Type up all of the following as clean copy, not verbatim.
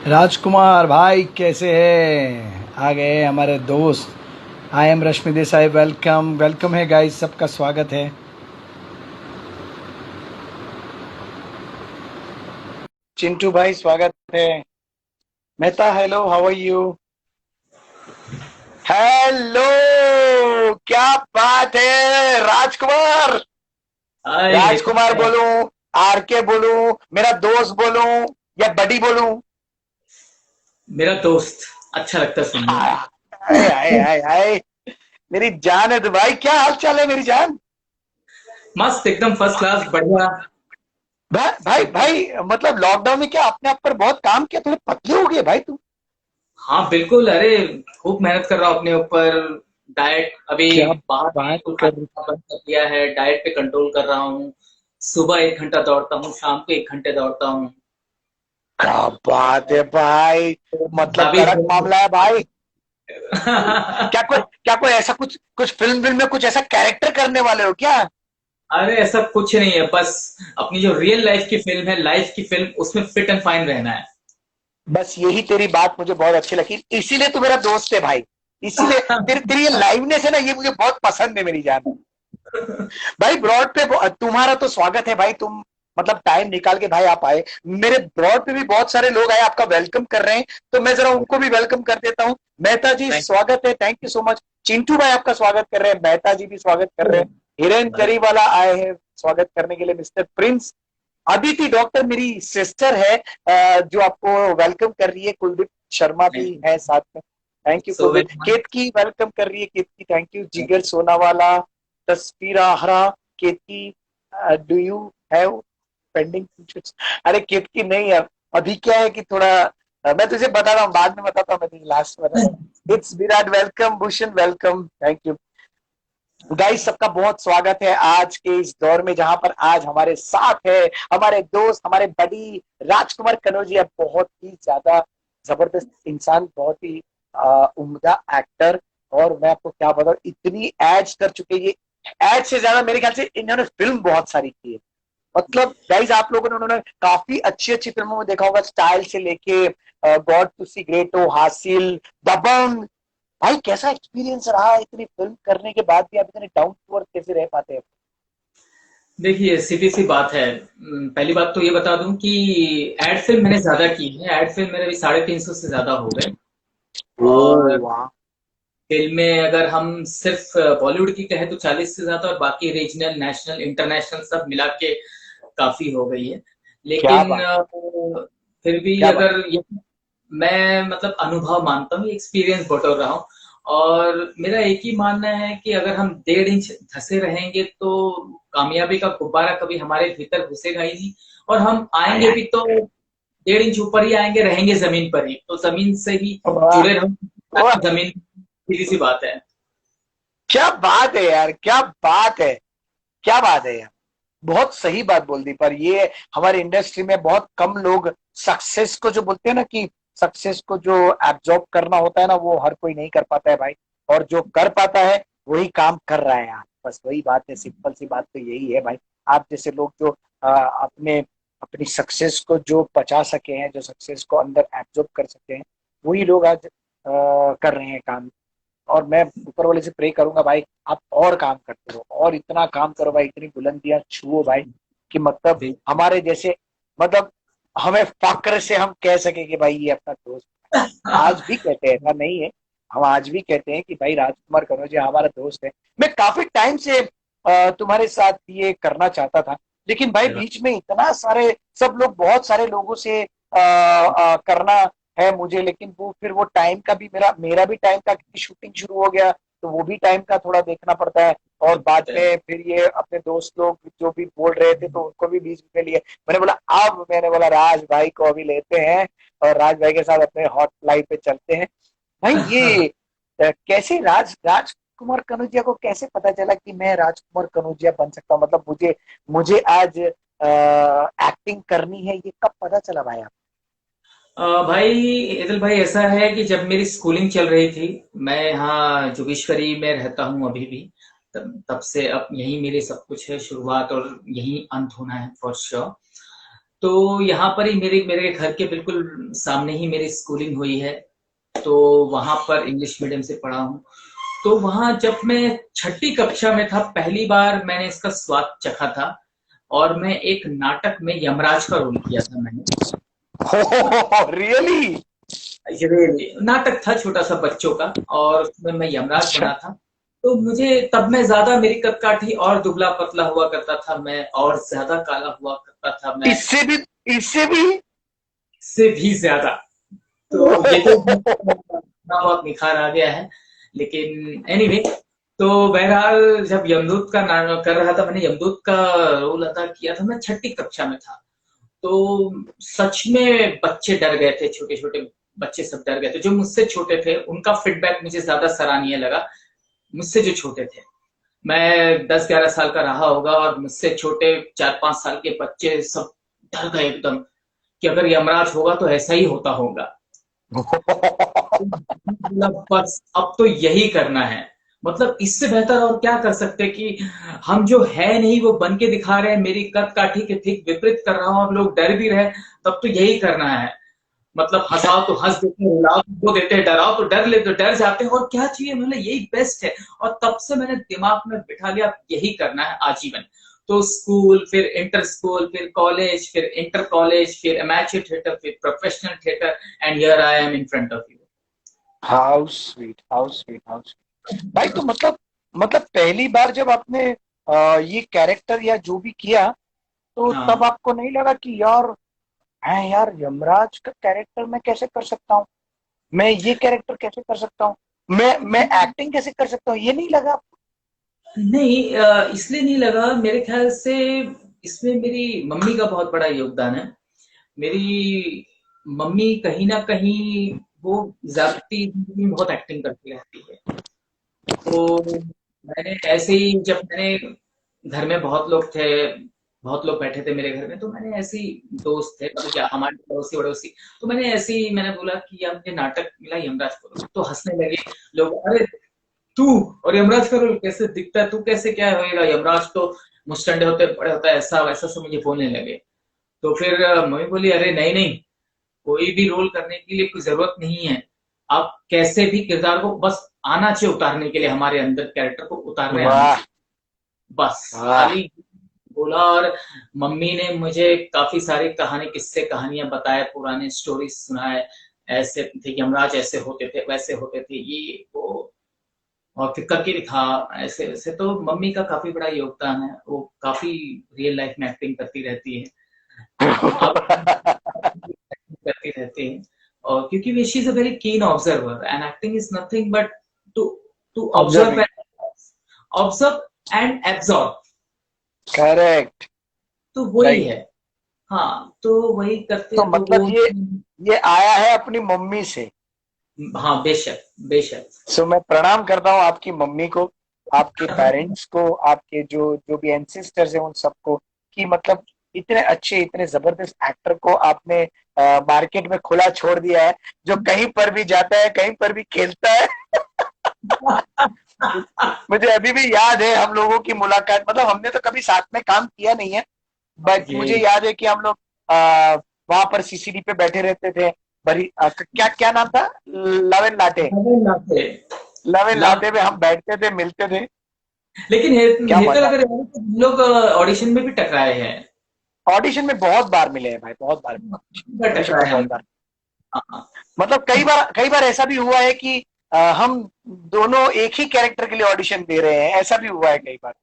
राजकुमार भाई कैसे हैं? आ गए हमारे दोस्त। I am Rashmi Desai. Welcome welcome है गाइस, सबका स्वागत है। चिंटू भाई स्वागत है। Mehta hello, how are you? Hello, क्या बात है राजकुमार। हाय राजकुमार मित्र। बोलूं, आर के बोलूं, मेरा दोस्त बोलूं या बडी बोलूं? मेरा दोस्त अच्छा लगता है सुनने में। हाय हाय हाय हाय, मेरी जान है तो भाई, क्या हाल चाल है मेरी जान? मस्त एकदम फर्स्ट क्लास बढ़िया। भाई भाई सब भाई, मतलब लॉकडाउन में क्या आपने आप पर बहुत काम किया? थोड़े पतले हो गए भाई तुम। हाँ बिल्कुल, अरे खूब मेहनत कर रहा हूँ अपने ऊपर। डाइट अभी क्या बाहर बात बिल्कुल कर खाना बंद कर दिया है, डाइट पे कंट्रोल कर रहा हूँ। सुबह 1 घंटा दौड़ता हूँ, शाम को 1 घंटे दौड़ता हूँ। क्या बात है भाई, मतलब अभी कड़क मामला है भाई। क्या कोई ऐसा कुछ कुछ फिल्म विल्म में कुछ ऐसा कैरेक्टर करने वाले हो क्या? अरे ऐसा कुछ नहीं है, बस अपनी जो रियल लाइफ की फिल्म है, लाइफ की फिल्म, उसमें फिट एंड फाइन रहना है। बस यही तेरी बात मुझे बहुत अच्छी लगी, इसीलिए तू मेरा दोस्त है भाई। इसीलिए तेरी तेरी ये लाइवनेस है ना, ये मुझे बहुत पसंद है मेरी जान। भाई ब्रॉड पे तुम्हारा तो स्वागत है भाई, तुम मतलब टाइम निकाल के भाई आप आए। मेरे ब्रॉड पे भी बहुत सारे लोग आए, आपका वेलकम कर रहे हैं, तो मैं जरा उनको भी वेलकम कर देता हूँ। मेहता जी थैंक स्वागत है, thank you so much. Chintu भाई आपका स्वागत कर रहे हैं, मेहता जी भी स्वागत कर रहे यू। हैं। हिरेन करीवाला आए हैं स्वागत करने के लिए, मिस्टर प्रिंस। अदिति डॉक्टर मेरी सिस्टर है, जो आपको वेलकम कर रही है। कुलदीप शर्मा भी है साथ में, thank you so Kuldeep. Very much. Ketki welcome कर रही है, केतकी थैंक यू। जिगर सोनावाला, तस्वीरा हरा, Ketki do you have pending features? अरे केतकी नहीं यार, अभी क्या है कि थोड़ा मैं तुझे बता रहा हूँ, बाद में बताता हूँ, मैं तुझे लास्ट में बताता हूँ। It's Virat welcome, Bhushan welcome, thank you. Guys सबका बहुत स्वागत है आज के इस दौर में, जहां पर आज हमारे साथ है हमारे दोस्त, हमारे बड़ी राजकुमार कनौजिया। बहुत ही ज्यादा जबरदस्त इंसान, बहुत ही उम्दा एक्टर। और मैं आपको क्या बताऊं, इतनी एड्स कर चुके हैं ये। एड से ज्यादा मेरे ख्याल से इन्होंने फिल्म बहुत सारी की है। मतलब गाइज आप लोगों ने, उन्होंने काफी अच्छी अच्छी फिल्मों में देखा होगा, स्टाइल से लेके गॉड टू सी ग्रेट हो, हासिल, दबंग। भाई कैसा एक्सपीरियंस रहा इतनी फिल्म करने के बाद भी आप इतने डाउन टू अर्थ कैसे रह पाते हैं? देखिए सीधी सी बात है। पहली बात तो ये बता दूं कि एड फिल्म मैंने ज्यादा की है। एड फिल्म मेरे भी 350 से ज्यादा हो गए। ओ और वाह। फिल्में अगर हम सिर्फ बॉलीवुड की कहें तो 40 से ज्यादा, और बाकी रीजनल नेशनल इंटरनेशनल सब मिला के काफी हो गई है। क्या लेकिन बात, फिर भी क्या बात। अगर ये मैं मतलब अनुभव मानता हूँ, एक्सपीरियंस बटोर रहा हूँ। और मेरा एक ही मानना है कि अगर हम 1.5 इंच धसे रहेंगे तो कामयाबी का गुब्बारा कभी हमारे भीतर घुसेगा ही नहीं। और हम हाय आएंगे हाय, भी तो 1.5 इंच ऊपर ही आएंगे, रहेंगे जमीन पर ही, तो जमीन से ही वाह जुड़े रहो। वाह। जमीन सीधी सी बात है। क्या बात है यार, क्या बात है, क्या बात है यार। बहुत सही बात बोल दी, पर ये हमारे इंडस्ट्री में बहुत कम लोग सक्सेस को जो बोलते हैं ना, कि सक्सेस को जो एब्जॉर्ब करना होता है ना, वो हर कोई नहीं कर पाता है भाई। और जो कर पाता है वही काम कर रहा है यार, बस वही बात है, सिंपल सी बात तो यही है भाई। आप जैसे लोग जो अपने अपनी सक्सेस को जो पचा सके हैं, जो सक्सेस को अंदर एब्जॉर्ब कर सके हैं, वही लोग आज कर रहे हैं काम। और मैं ऊपर वाले से प्रे करूंगा भाई, आप और काम करते हो, और इतना काम करो भाई, इतनी बुलंदियां छुओ भाई, कि मतलब हमारे जैसे, मतलब हमें फक्र से हम कह सके कि भाई ये अपना दोस्त। आज भी कहते हैं, ऐसा नहीं है, हम आज भी कहते हैं कि भाई राजकुमार कनौजिया हमारा दोस्त है। मैं काफी टाइम से तुम्हारे साथ ये करना चाहता था, लेकिन भाई बीच में इतना सारे सब लोग, बहुत सारे लोगों से करना है मुझे, लेकिन वो फिर वो टाइम का भी, मेरा मेरा भी टाइम का, क्योंकि शूटिंग शुरू हो गया तो वो भी टाइम का थोड़ा देखना पड़ता है। और बाद में फिर ये अपने दोस्त लोग जो भी बोल रहे थे, तो उनको भी बीच में लिए। मैंने बोला राज भाई को अभी लेते हैं, और राज भाई के साथ अपने हॉट लाइफ पे चलते हैं। भाई ये कैसे राजकुमार कनौजिया को कैसे पता चला कि मैं राजकुमार कनौजिया बन सकता हूँ? मतलब मुझे मुझे आज एक्टिंग करनी है, ये कब पता चला भाई आप? भाई एदल भाई, ऐसा है कि जब मेरी स्कूलिंग चल रही थी, मैं यहाँ जोगेश्वरी में रहता हूँ अभी भी। तब से अब यही मेरे सब कुछ है, शुरुआत और यही अंत होना है फॉर श्योर। तो यहाँ पर ही मेरे मेरे घर के बिल्कुल सामने ही मेरी स्कूलिंग हुई है। तो वहां पर इंग्लिश मीडियम से पढ़ा हूँ। तो वहां जब मैं छठी कक्षा में था, पहली बार मैंने इसका स्वाद चखा था। और मैं एक नाटक में यमराज का रोल किया था मैंने। रियली? ये नाटक था छोटा सा बच्चों का, और उसमें मैं यमराज अच्छा, बना था। तो मुझे तब मैं ज्यादा, मेरी कद काठी और दुबला पतला हुआ करता था मैं, और ज्यादा काला हुआ करता था मैं, इससे भी, इससे भी। से भी ज्यादा। तो ये तो थोड़ा बहुत निखार आ गया है। लेकिन एनीवे, तो बहरहाल जब यमदूत का नाम कर रहा था, मैंने यमदूत का रोल अदा किया था, मैं छठी कक्षा में था। तो सच में बच्चे डर गए थे, छोटे छोटे बच्चे सब डर गए थे। जो मुझसे छोटे थे उनका फीडबैक मुझे ज्यादा सराहनीय लगा, मुझसे जो छोटे थे। मैं 10-11 साल का रहा होगा, और मुझसे छोटे 4-5 साल के बच्चे सब डर गए एकदम, कि अगर यमराज होगा तो ऐसा ही होता होगा। मतलब बस अब तो यही करना है। मतलब इससे बेहतर और क्या कर सकते कि हम जो है नहीं वो बन के दिखा रहे हैं, मेरी कद काठी के ठीक विपरीत कर रहा हूं और लोग डर भी रहे। तब तो यही करना है। मतलब हंसाओ तो हंस देते हैं, रुलाओ तो रो देते हैं, डराओ तो डर ले तो डर जाते हैं, और क्या चाहिए, मतलब यही बेस्ट है। और तब से मैंने दिमाग में बिठा लिया यही करना है आजीवन। तो स्कूल, फिर इंटर स्कूल, फिर कॉलेज, फिर इंटर कॉलेज, फिर अमेच्योर थिएटर, फिर professional theatre, and here I am in front of you. How sweet, how sweet, how sweet. भाई तो मतलब पहली बार जब आपने ये कैरेक्टर या जो भी किया, तो तब हाँ। आपको नहीं लगा कि यार, है यार, यमराज का कैरेक्टर मैं कैसे कर सकता हूँ, मैं ये कैरेक्टर कैसे कर सकता हूँ, मैं एक्टिंग कैसे कर सकता हूँ, ये नहीं लगा? नहीं, इसलिए नहीं लगा, मेरे ख्याल से इसमें मेरी मम्मी का बहुत बड़ा योगदान है। मेरी मम्मी कहीं ना कहीं वो ज्यादती में बहुत एक्टिंग करती रहती है। तो मैंने ऐसे ही, जब मैंने, घर में बहुत लोग थे, बहुत लोग बैठे थे मेरे घर में, तो मैंने ऐसे ही, दोस्त थे मतलब क्या हमारे पड़ोसी वड़ोसी, तो मैंने ऐसे ही मैंने बोला कि यार मुझे नाटक मिला यमराज करो, तो हंसने लगे लोग। अरे तू, और यमराज का रोल कैसे दिखता है, तू कैसे क्या होएगा, यमराज तो मुस्टंडे होते बड़े होता है, ऐसा वैसा सब मुझे बोलने लगे। तो फिर मम्मी बोली, अरे नहीं नहीं, कोई भी रोल करने के लिए कोई जरूरत नहीं है। आप कैसे भी किरदार को बस आना चाहिए उतारने के लिए, हमारे अंदर कैरेक्टर को उतारने आना वाह, चाहिए, बस वाह। खाली बोला। और मम्मी ने मुझे काफी सारी कहानी, किस्से कहानियां बताए, पुराने स्टोरी सुनाए, ऐसे थे यमराज, ऐसे होते थे, वैसे होते थे, ये वो, और फिर करके दिखा, ऐसे वैसे। तो मम्मी का काफी बड़ा योगदान है, वो काफी रियल लाइफ में एक्टिंग करती रहती है। अब करती रहती है। और क्योंकि we she is a very keen observer, and acting is nothing but to to observing. Observe and absorb. Correct. तो वही राइट। है। हाँ, तो वही करते तो हैं, तो मतलब वो, ये आया है अपनी मम्मी से। हाँ बेशक बेशक। सो मैं प्रणाम करता हूँ आपकी मम्मी को, आपके पेरेंट्स को, आपके जो जो भी एंसेस्टर्स हैं उन सबको, कि मतलब इतने अच्छे, इतने जबरदस्त एक्टर को आपने मार्केट में खुला छोड़ दिया है, जो कहीं पर भी जाता है, कहीं पर भी खेलता है। मुझे अभी भी याद है हम लोगों की मुलाकात, मतलब हमने तो कभी साथ में काम किया नहीं है, बट मुझे जी। याद है कि हम लोग वहां पर सीसीडी पे बैठे रहते थे। बड़ी क्या क्या नाम था? Love and latte. Love and latte में हम बैठते थे, मिलते थे। लेकिन क्या हेतल मजा! अगर याद है तो हम लोग ऑडिशन में भी टकराए हैं। ऑडिशन में बहुत बार मिले हैं भाई, बहुत बार। ऑडिशन में टकराए बहुत हम। बार। हाँ, मतलब कई बार ऐसा भी हुआ है कि हम दोनों एक ही कैरेक्टर के लिए ऑडिशन दे रहे हैं, ऐसा भी हुआ है कई बार।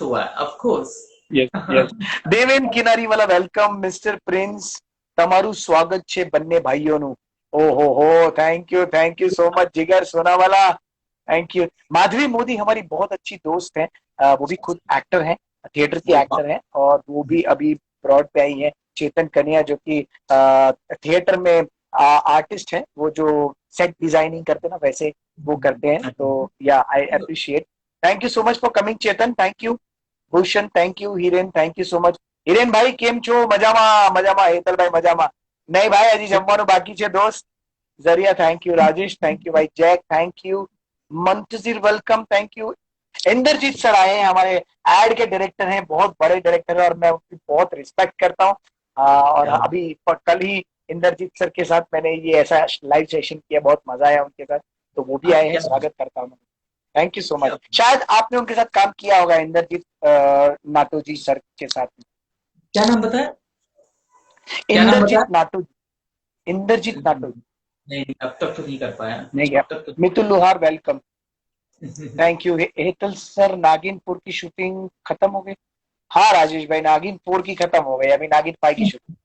हुआ है of course. Yes, yes. Deven किनारी वाला वेलकम मिस्टर प्रिंस, તમારું સ્વાગત છે બંને ભાઈઓનું। ઓહો हो, थैंक यू सो मच जिगर सोनावाला, थैंक यू। माधवी मोदी हमारी बहुत अच्छी दोस्त है, वो भी खुद एक्टर हैं, थिएटर की एक्टर हैं, और वो भी अभी ब्रॉड पे आई है। चेतन कन्या जो कि थिएटर में आर्टिस्ट हैं, वो जो सेट डिजाइनिंग करते हैं ना, वैसे वो करते हैं। तो या I appreciate. Thank you so much for coming Chetan, thank you. Bhushan thank you, Hiren thank you so much. Hiren ભાઈ કેમ છો? મજામાં? મજામાં હેતલ ભાઈ મજામાં? નહીં ભાઈ, હજી જમવાનું બાકી છે दोस्त। जरिया thank you, Rajesh thank you भाई, Jack thank you, Muntazir welcome, thank you. Indrajeet sir आए हैं, हमारे एड के डायरेक्टर हैं, बहुत बड़े डायरेक्टर हैं, और मैं उनकी बहुत रिस्पेक्ट करता हूँ। और क्या अभी कल ही इंद्रजीत सर के साथ मैंने ये ऐसा लाइव सेशन किया, बहुत मजा आया उनके साथ, तो वो भी आए हैं, क्या स्वागत करता हूँ। Thank you so much. क्या शायद आपने उनके साथ काम किया होगा, इंद्रजीत नाटोजी सर के साथ। क्या नाम बताया? क्या नाम इंद्रजीत बताया? नाटोजी, इंद्रजीत नहीं नाटोजी। नहीं, अब तक तो नहीं कर पाया। नहीं गया। अब तक तो मितुल लोहार welcome. Thank you. Hetal sir, नागिन 4 की शूटिंग खत्म हो गई? हाँ राजेश भाई, नागिन 4 की खत्म हो गई, अभी नागिन 5 की शूटिंग।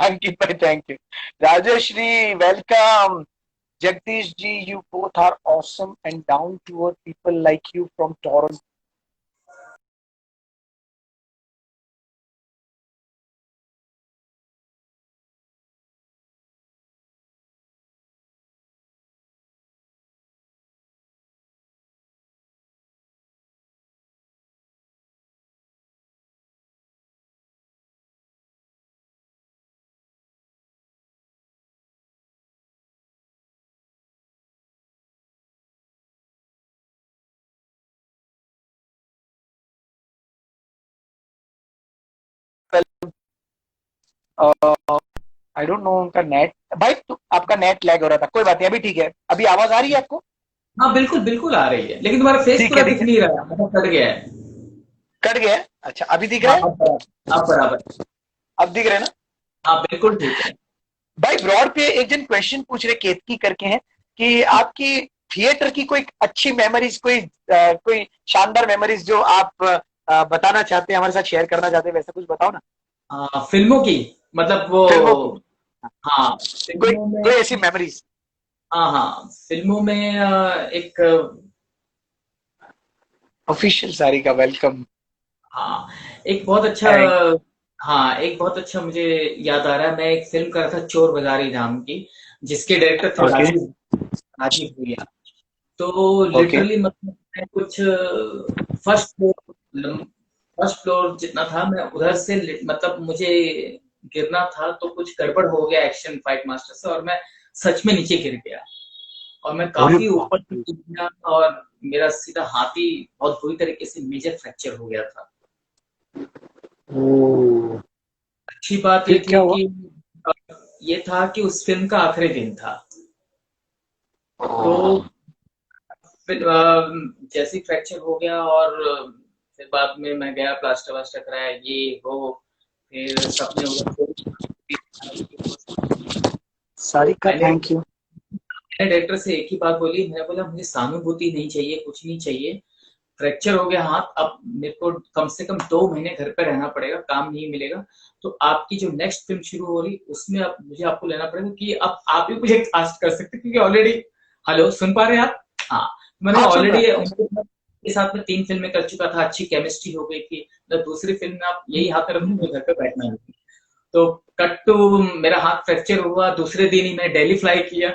अंकित भाई thank you. Rajshree welcome. Jagdish ji, you both are awesome and down to earth people like you from Toronto. I don't know उनका नेट, भाई आपका नेट लैग हो रहा था, कोई बात नहीं, अभी ठीक है। अभी आवाज आ रही है आपको? हाँ बिल्कुल बिल्कुल आ रही है, लेकिन तुम्हारा फेस ठीक है पूरा ठीक दिख है। नहीं रहा, मतलब कट गया है। कट गया है? अच्छा अभी दिख रहा हाँ है? अब बराबर, अब बराबर। अब दिख रहा है ना? हाँ बिल्कुल ठीक है। भाई ब्रॉड पे एक जन क्वेश्चन पूछ रहे, केतकी करके हैं, कि आपकी थिएटर की कोई अच्छी मेमोरीज, कोई शानदार मेमोरीज जो आप बताना चाहते हैं, हमारे साथ शेयर करना चाहते हैं, वैसा कुछ बताओ ना। फिल्मों की, मतलब वो। फिल्मों की। हाँ कोई फिल्मों में। कोई ऐसी मेमोरीज। हाँ हाँ, फिल्मों में एक। ऑफिशियल सारी का वेलकम। हाँ, एक बहुत अच्छा। थैंक। हाँ, एक बहुत अच्छा मुझे याद आ रहा है, मैं एक फिल्म कर रहा था चोर बाजारी नाम की, जिसके डायरेक्टर थे ओके राजीव राजीव भूरिया। तो ओके। लिटरली मतलब मैं कुछ फर्स्ट फ्लोर फर्स्ट फ्लोर जितना था, मैं उधर से मतलब मुझे गिरना था, तो कुछ गड़बड़ हो गया एक्शन फाइट मास्टर से, और मैं सच में नीचे गिर गया, और मैं अरे काफी बाप ऊपर से रे। गिर गया, और मेरा सीधा हाथ ही बहुत बुरी तरीके से मेजर फ्रैक्चर हो गया था। ओ, अच्छी बात ये फिर क्या थी हुआ? कि अ, ये था कि उस फिल्म का आखिरी दिन था। तो फिर जैसे ही फ्रैक्चर हो गया, और फिर बाद में मैं गया, प्लास्टर वास्टर कराया, ये वो, फिर सपने उधर सारिका मैंने थैंक यू। डायरेक्टर से एक ही बात बोली, मैं बोला मुझे सहानुभूति नहीं चाहिए, कुछ नहीं चाहिए। फ्रैक्चर हो गया हाथ, अब मेरे को कम से कम 2 महीने घर पे रहना पड़ेगा, काम नहीं मिलेगा। तो आपकी जो नेक्स्ट फिल्म शुरू हो रही, उसमें अब मुझे आपको लेना पड़ेगा, कि अब आप ही मुझे कास्ट कर सकते, क्योंकि ऑलरेडी। हेलो, सुन पा रहे हैं आप? हाँ, मैंने हाँ सुन रहा। ऑलरेडी उनके साथ में 3 फिल्में कर चुका था, अच्छी केमिस्ट्री हो गई थी। तो दूसरी फिल्म में आप यही हाथ रखो, मुझे घर पे बैठना है। तो कट टू, मेरा हाथ फ्रैक्चर हुआ, दूसरे दिन ही मैं दिल्ली फ्लाई किया,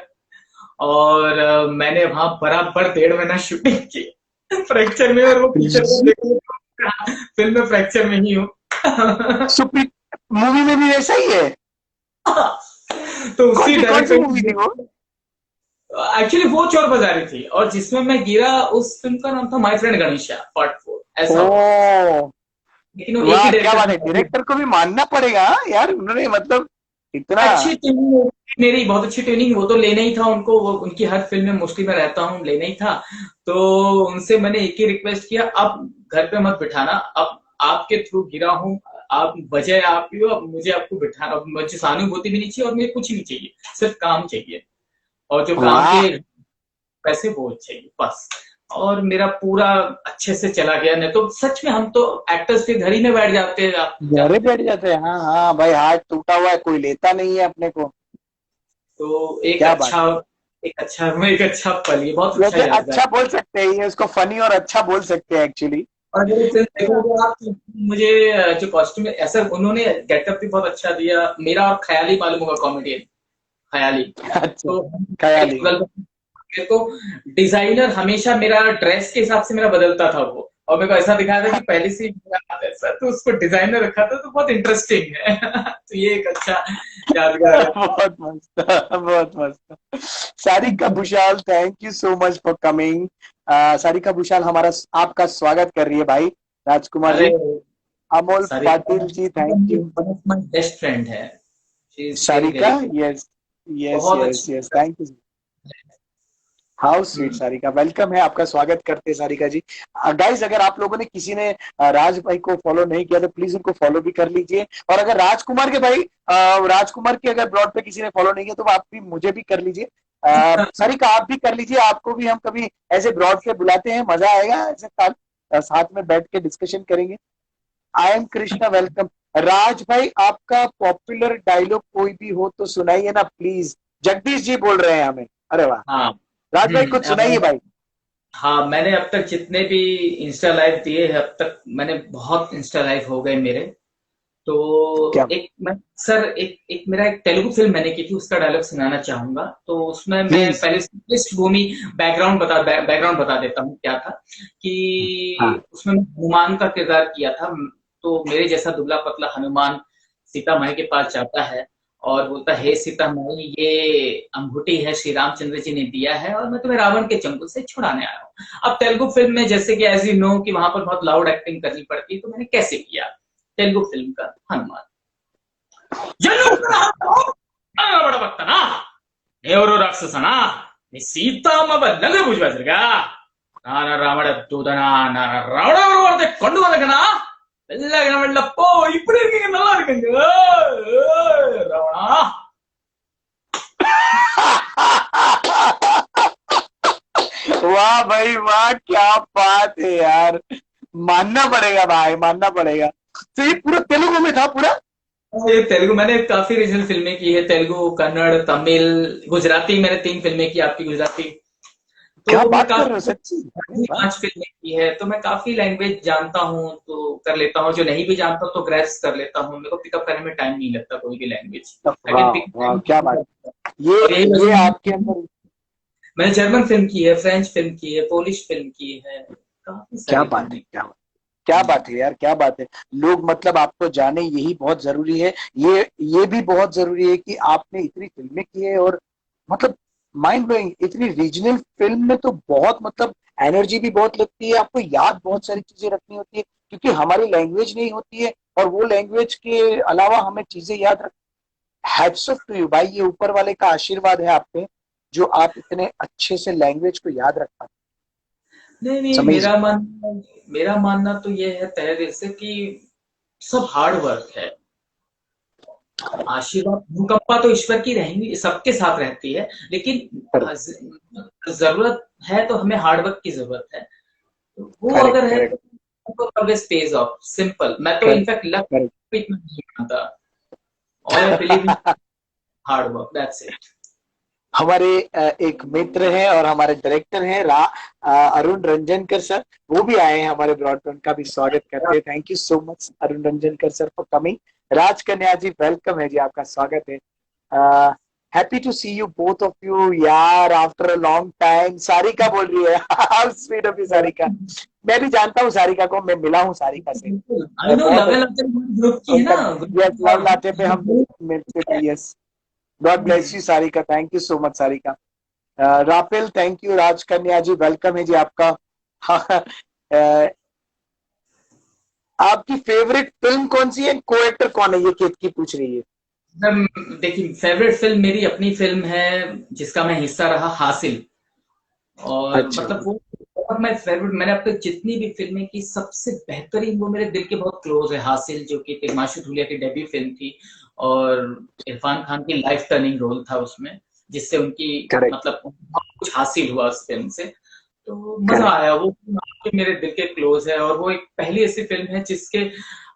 और मैंने वहां बराबर 1.5 महीना शूटिंग की, फ्रैक्चर में, और वो पिक्चर में देखो, फिल्म में फ्रैक्चर में ही हूँ। सुप्रीत मूवी में भी वैसा ही है? तो उसी कौन सी मूवी डायरेक्टर, थी वो? एक्चुअली वो चोर बाजारी थी, और जिसमें मैं गिरा, उस फिल्म का नाम था माय फ्रेंड गणेशा पार्ट 4, ऐसा हुआ। ओ लेकिन वो एक ही वाह, क्या डायरेक्टर बात है, ने। डायरेक्टर को भी मानना पड़ेगा, हाँ, यार उन्होंने मतलब इतना। अच्छी ट्यूनिंग, मेरी बहुत अच्छी ट्यूनिंग, वो तो लेना ही था उनको, वो उनकी हर फिल्म में मोस्टली मैं रहता हूँ, लेना ही था। तो उनसे मैंने एक ही रिक्वेस्ट किया, अब घर पे मत बिठाना, अब आपके थ्रू गिरा हूँ, आप वजह आप ही हो, अब मुझे आपको बिठाना, अब मुझे सहानुभूति भी नहीं चाहिए, और मुझे कुछ नहीं चाहिए, सिर्फ काम चाहिए, और जो काम वाह। के पैसे वो चाहिए बस। और मेरा पूरा अच्छे से चला गया, नहीं तो सच में हम तो एक्टर्स के घर ही में बैठ जाते हैं, आप घरे जानते बैठ हो। जाते हैं, हाँ हाँ भाई, हाथ टूटा हुआ है, कोई लेता नहीं है अपने को। तो क्या बात है। एक अच्छा पल, ये बहुत अच्छा वैसे यादगार। अच्छा बोल सकते हैं, ये उसको फनी और अच्छा बोल सकते हैं एक्चुअली। और अगर ये फिल्म देखोगे आप, तो मुझे जो कॉस्ट्यूम ऐसा उन्होंने गेटअप भी बहुत अच्छा दिया, मेरा और ख्याली मालूम होगा, कॉमेडियन ख्याली। अच्छा। तो ख्याली। मेरे को डिजाइनर हमेशा मेरा ड्रेस के हिसाब से मेरा बदलता था वो, और मेरे को ऐसा दिखाया था कि पहले से ही मेरा हाथ ऐसा, तो उसको डिजाइनर रखा था, तो बहुत इंटरेस्टिंग है। तो ये एक अच्छा यादगार है। बहुत मस्त, बहुत मस्त। Sarika Bhushal thank you so much for coming. Sarika Bhushal हमारा आपका स्वागत कर रही है भाई, राजकुमार अरे जी। Amol Sarika Patil ji, thank you. One of my best friend है। She is very Sarika, very good. Yes yes बहुत यस अच्छी yes, thank you. How sweet hmm, Sarika, welcome है, आपका स्वागत करते हैं सारिका जी। गाइस, अगर आप लोगों ने किसी ने राज भाई को फॉलो नहीं किया तो प्लीज उनको फॉलो भी कर लीजिए। और अगर राजकुमार के भाई राजकुमार के अगर ब्लॉग पे किसी ने फॉलो नहीं किया तो आप भी मुझे भी कर लीजिए। सारिका आप भी कर लीजिए, आपको भी हम कभी ऐसे ब्लॉग पे बुलाते हैं, मजा आएगा, ऐसे साथ में बैठ के डिस्कशन करेंगे। I am Krishna, welcome. Raj भाई, आपका पॉपुलर डायलॉग कोई भी हो तो सुनाइए ना प्लीज। जगदीश जी बोल रहे हैं हमें। अरे वाह, हाँ। राज भाई कुछ सुनाइए भाई। हाँ, मैंने अब तक जितने भी इंस्टा लाइव दिए हैं, अब तक मैंने बहुत इंस्टा लाइव हो गए मेरे। तो क्या? एक मैं सर एक एक मेरा एक तेलुगु फिल्म मैंने की थी, उसका डायलॉग सुनाना चाहूंगा। तो उसमें मैं प्लीज। पहले से पृष्ठभूमि बैकग्राउंड बता देता हूँ क्या था हाँ। कि उसमें मैं हनुमान का किरदार किया था। तो मेरे जैसा दुबला पतला हनुमान सीता माई के पास जाता है और बोलता है, हे सीता माई, ये अंगूठी है श्री रामचंद्र जी ने दिया है और मैं तुम्हें रावण के चंगुल से छुड़ाने आया हूँ। अब तेलुगु फिल्म में जैसे कि एज यू नो कि वहां पर बहुत लाउड एक्टिंग करनी पड़ती है, तो मैंने कैसे किया तेलुगु फिल्म का हनुमान। బడబట్టనా ఎవరు రాక్షసనా నీ సీతమ్మ బల్లె భుజబెసరుగా నాన రావణ దూదన నాన రావణ வரதை கொண்டு வந்தகனா வெள்ளகன வெள்ளப்போ இப்படி இருக்கீங்க, நல்லா இருக்குங்க ராவணா। वाह भाई वाह, क्या बात है यार, मानना पड़ेगा भाई, मानना पड़ेगा। तो ये पूरा तेलुगु में था पूरा? ये तेलुगु मैंने काफी रीजनल फिल्में की है, तेलुगु, कन्नड़, तमिल, गुजराती। मैंने 3 फिल्में की आपकी गुजराती। क्या तो मैं बात कर रहे हो, काफी सच्ची? अरे वाह। 5 फिल्में की है, तो मैं काफी लैंग्वेज जानता हूँ तो कर लेता हूँ। जो नहीं भी जानता हूँ तो ग्रेस्प कर लेता हूँ। मेरे को पिकअप करने में टाइम नहीं लगता कोई भी लैंग्वेज। आई कैन वाह पिक वाह, क्या बात। ये और यही ये वजह आपके अंदर। मैंने जर्मन फिल्म की है, फ्रेंच फिल्म की है, पोलिश फिल्म की है, काफी क्या सारी बात है, फिल्में। क्या बात है यार, क्या बात है। लोग मतलब आपको जाने, यही बहुत जरूरी है। ये भी बहुत जरूरी है कि आपने इतनी फिल्में की है और मतलब माइंड ब्लोइंग, इतनी रीजनल फिल्म में तो बहुत मतलब एनर्जी भी बहुत लगती है, आपको याद बहुत सारी चीजें रखनी होती है क्योंकि हमारी लैंग्वेज नहीं होती है और वो लैंग्वेज के अलावा हमें चीजें याद रख। हैट्स ऑफ टू यू भाई, ये ऊपर वाले का आशीर्वाद है आप पे जो आप इतने अच्छे से लैंग्वेज को याद रख पाते। नहीं नहीं, अमेजिंग। मेरा मानना तो ये है तहे दिल से कि सब हार्ड वर्क है। आशीर्वाद भूकंपा तो ईश्वर की रहेंगी, सबके साथ रहती है, लेकिन जरूरत है तो हमें हार्डवर्क की जरूरत है। तो वो करेक्ट अगर है करेक्ट तो ऑलवेज पेज ऑफ। सिंपल। मैं तो करेक्ट इनफैक्ट लक करेक्ट। पे इतना नहीं मानता। All I believe in hard work, that's it. हमारे एक मित्र हैं और हमारे डायरेक्टर हैं अरुण रंजनकर सर। वो भी आए हैं हमारे ब्लॉग पे, उनका भी स्वागत करते हैं। Thank you so much Arun Ranjankar sir for coming. Raj Kanya ji, welcome है जी, आपका स्वागत है। Happy to see you both of you यार, after a long time. Sarika बोल रही है how sweet of you Sarika. मैं भी जानता हूँ सारिका को, मैं मिला हूँ सारिका से। आई नो, बहुत लव एंड ग्रुप की है उनका, ना, यस, लव लाटे पे हम ग्रुप। मिलते थे, yes. God bless you Sarika, thank you so much Sarika. Rafael, thank you. Raj Kanya ji, welcome है जी आपका। हाँ, आपकी फेवरेट फिल्म कौन सी है, को एक्टर कौन है, ये केत की पूछ रही है। देखिए, फेवरेट फिल्म मेरी अपनी फिल्म है जिसका मैं हिस्सा रहा, हासिल। और अच्छा। मतलब वो बहुत मैं फेवरेट। मैंने अब तक जितनी भी फिल्में की, सबसे बेहतरीन वो मेरे दिल के बहुत क्लोज है हासिल, जो कि तिग्माशु धूलिया की डेब्यू फिल्म थी। और इरफान खान की लाइफ टर्निंग रोल था उसमें, जिससे उनकी करेक्ट मतलब बहुत कुछ हासिल हुआ उस फिल्म से। तो मजा करेक्ट। आया। वो फिल्म आज भी मेरे दिल के क्लोज है। और वो एक पहली ऐसी फिल्म है जिसके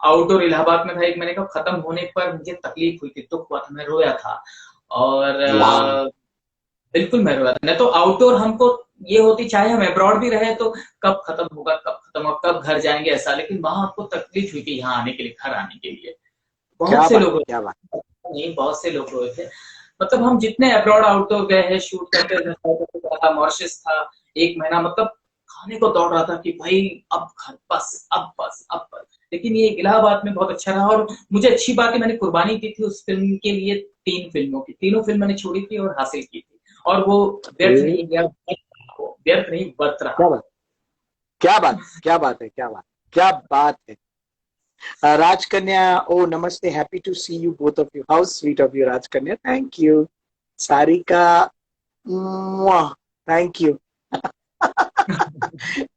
आउटडोर इलाहाबाद में था एक, मैंने कहा खत्म होने पर मुझे तकलीफ हुई थी, दुख हुआ था, मैं रोया था। और वाह। बिल्कुल मैं रोया था। नहीं तो आउटडोर हमको ये होती, चाहे हम अब्रॉड भी रहे तो कब खत्म होगा, कब खत्म होगा, कब घर जाएंगे, ऐसा। लेकिन वहां आपको तकलीफ हुई थी यहाँ आने के लिए, घर आने के लिए। बहुत क्या से बात लोग है, रोए क्या बात। थे। नहीं, बहुत से लोग रोए थे। मतलब हम जितने अब्रॉड आउटडोर गए हैं शूट करते थे, साउथ अफ्रीका था, मॉरिशस था, 1 महीना मतलब खाने को दौड़ रहा था कि भाई अब घर, बस अब, बस अब बस। लेकिन ये इलाहाबाद में बहुत अच्छा रहा। और मुझे अच्छी बात है, मैंने कुर्बानी दी थी उस फिल्म के लिए 3 फिल्मों की। तीनों फिल्म मैंने छोड़ी थी और हासिल की थी। और वो व्यर्थ ए, नहीं गया, वो व्यर्थ नहीं, वर्थ रहा क्या वो। बात, क्या बात, क्या बात है, क्या बात, क्या बात है। Raj Kanya, oh namaste, happy to see you both of you. How sweet of you, Raj Kanya. Thank you. Sarika, mwah, thank you.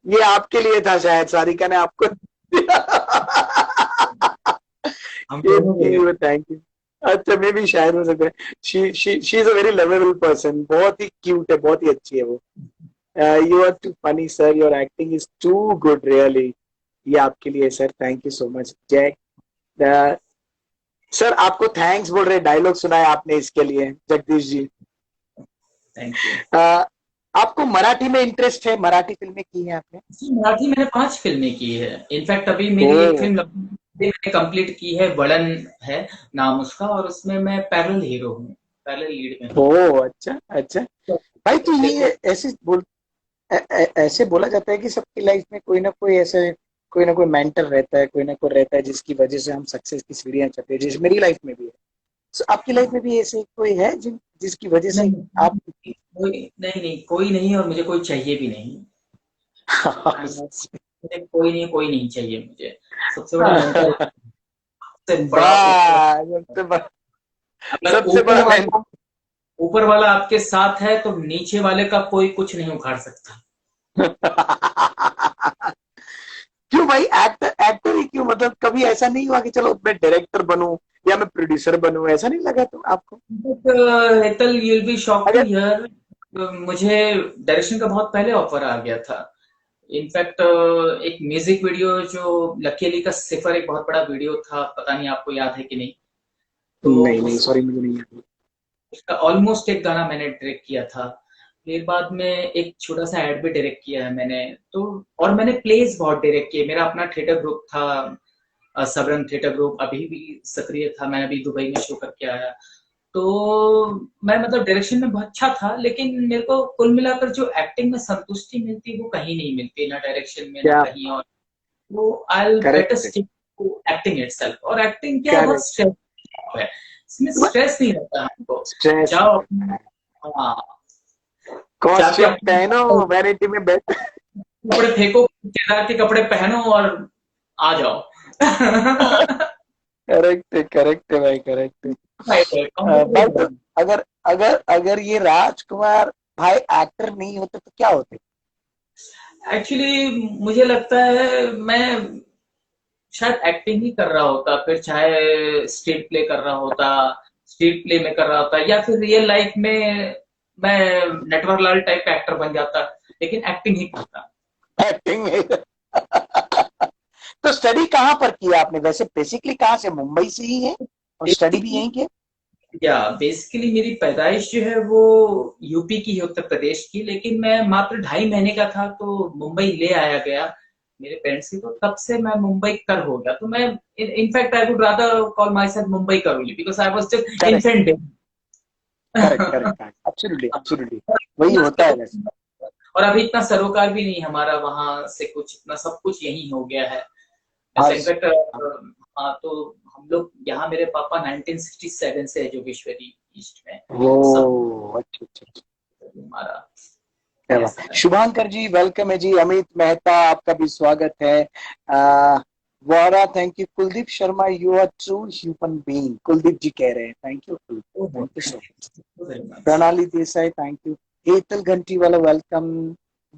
ये आपके लिए था शायद, सारिका ने आपको हम दोनों को ये थैंक यू। अच्छा मे भी शायद हो सकता है। She is a very lovable person, बहुत ही क्यूट है, बहुत ही अच्छी है वो। You are too funny sir, your acting is too good really. ये आपके लिए sir, thank you so much. Jay sir आपको थैंक्स बोल रहे, डायलॉग सुनाया आपने इसके लिए जगदीश जी। Thank you. आपको मराठी में इंटरेस्ट है? मराठी फिल्में की हैं आपने? मराठी मैंने 5 फिल्में की है। इनफैक्ट अभी मेरी एक ओ फिल्म मैंने कंप्लीट की है, वड़न है नाम उसका, और उसमें मैं पैरेलल हीरो हूँ, पैरेलल लीड में हूँ। ओ अच्छा अच्छा। तो भाई तो देखो, ये ऐसे बोला जाता है कि सबकी लाइफ में कोई ना कोई ऐसे, कोई ना कोई मेंटर रहता है, कोई ना कोई रहता है जिसकी वजह से हम सक्सेस की सीढ़ियां चढ़ते हैं, जैसे मेरी लाइफ में भी है। So, आपकी लाइफ में भी ऐसे कोई है जिसकी वजह से नहीं आप नहीं कोई नहीं, और मुझे कोई चाहिए भी नहीं। मुझे कोई नहीं चाहिए मुझे। सबसे बड़ा मेंटर, सबसे बड़ा ऊपर, वाह सबसे बड़ा, अगर सबसे बड़ा मैं ऊपर वाला आपके साथ है तो नीचे वाले का कोई कुछ नहीं उखाड़ सकता। क्यों भाई, एक्टर एक्टर ही क्यों? मतलब कभी ऐसा नहीं हुआ कि चलो मैं डायरेक्टर बनूं या मैं प्रोड्यूसर बनूं, ऐसा नहीं लगा तो आपको? Hetal, you will be shock to अगर हियर, मुझे डायरेक्शन का बहुत पहले ऑफर आ गया था। इनफैक्ट एक म्यूजिक वीडियो जो लकी अली का सिफर, एक बहुत बड़ा वीडियो था, पता नहीं आपको याद है कि नहीं। तो नहीं नहीं उस सॉरी, मुझे नहीं याद। उसका ऑलमोस्ट एक गाना मैंने डायरेक्ट किया था। फिर बाद में एक छोटा सा एड भी डायरेक्ट किया है मैंने। तो और मैंने प्लेस बहुत डायरेक्ट किए। मेरा अपना थिएटर ग्रुप था, सबरंग थिएटर ग्रुप, अभी भी सक्रिय था। मैं अभी दुबई में शो करके आया। तो मैं मतलब डायरेक्शन में बहुत अच्छा था, लेकिन मेरे को कुल मिलाकर जो एक्टिंग में संतुष्टि मिलती वो कहीं नहीं मिलती, ना डायरेक्शन में ना क्या कहीं और। वो I better correct stick to acting itself. और एक्टिंग क्या है, बहुत करेक्ट। स्ट्रेस है, इसमें स्ट्रेस नहीं रहता हमको। स्ट्रेस, जाओ, हाँ, जाके कॉस्ट्यूम अपने पहनो, वैनिटी में बैठ कपड़े फेंको, केदार के कपड़े पहनो और आ जाओ। करेक्ट है, करेक्ट है भाई, करेक्ट है। भाई तो अगर अगर अगर ये राजकुमार भाई एक्टर नहीं होते तो क्या होते? एक्चुअली मुझे लगता है मैं शायद एक्टिंग ही कर रहा होता, फिर चाहे स्ट्रीट प्ले कर रहा होता, स्ट्रीट प्ले में कर रहा होता, या फिर रियल लाइफ में मैं नटवर लाल टाइप का एक्टर बन जाता, लेकिन एक्टिंग ही करता। एक्टिंग में तो स्टडी कहाँ पर किया आपने वैसे? बेसिकली कहाँ से, मुंबई से ही है और स्टडी भी बेसिकली यहीं की? या बेसिकली मेरी पैदाइश जो है वो यूपी की है, उत्तर प्रदेश की, लेकिन मैं मात्र 2.5 महीने का था तो मुंबई ले आया गया मेरे पेरेंट्स की। तो तब से मैं मुंबई कर हो गया। तो मैं in fact I would rather call myself Mumbai कर only, because I was just correct infant. Correct correct, absolutely absolutely, वही होता है वैसे। और अभी इतना सरोकार भी नहीं हमारा वहां से, कुछ इतना सब कुछ यही हो गया है। हाँ संकट, हाँ, तो हम लोग यहाँ, मेरे पापा 1967 से है जोगेश्वरी ईस्ट में। वो सब अच्छा अच्छा अच्छा। हमारा क्या ऐसा बात। है। शुभांकर जी वेलकम है जी। अमित मेहता आपका भी स्वागत है। Vora thank you. Kuldeep Sharma you are true human being, Kuldeep ji कह रहे हैं। Thank you, thank you so much. Very much. Pranali Desai thank you. Hetal Ghantiwala welcome.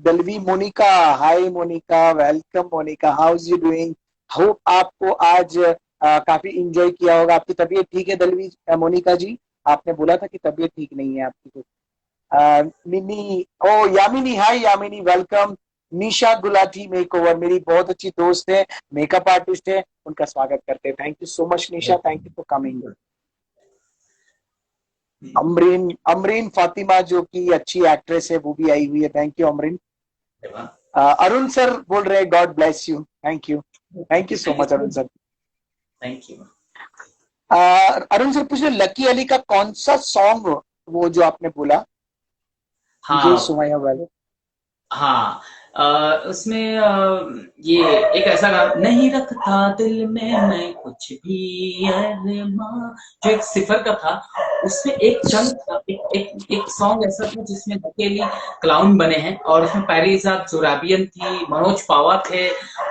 Dalvi Monika, hi Monika, welcome Monika, how is you doing? Hope आपको आज काफी इंजॉय किया होगा। आपकी तबीयत ठीक है दलवी मोनिका जी? आपने बोला था कि तबीयत ठीक नहीं है आपकी। मिनी ओ यामिनी, हाय यामिनी वेलकम। निशा गुलाटी मेकओवर मेरी बहुत अच्छी दोस्त है, मेकअप आर्टिस्ट है, उनका स्वागत करते हैं। Thank you so much Nisha, thank you for coming. Amreen Amreen Fatima जो कि अच्छी एक्ट्रेस है, वो भी आई हुई है। Thank you Amreen. Arun sir बोल रहे हैं God bless you, thank you so much Arun sir. Thank you. Arun sir पूछ रहे लकी अली का कौन सा सॉन्ग, वो जो आपने बोला, ये हाँ सुमाया वाले? हाँ, उसमें ये एक ऐसा गाना, नहीं रखता दिल में मैं कुछ भी अरमां, जो एक सिफर का था, उसमें एक चंक था, एक सॉन्ग ऐसा था जिसमें अकेली क्लाउन बने हैं और उसमें पैरीजाद जोराबियन थी, मनोज पावा थे,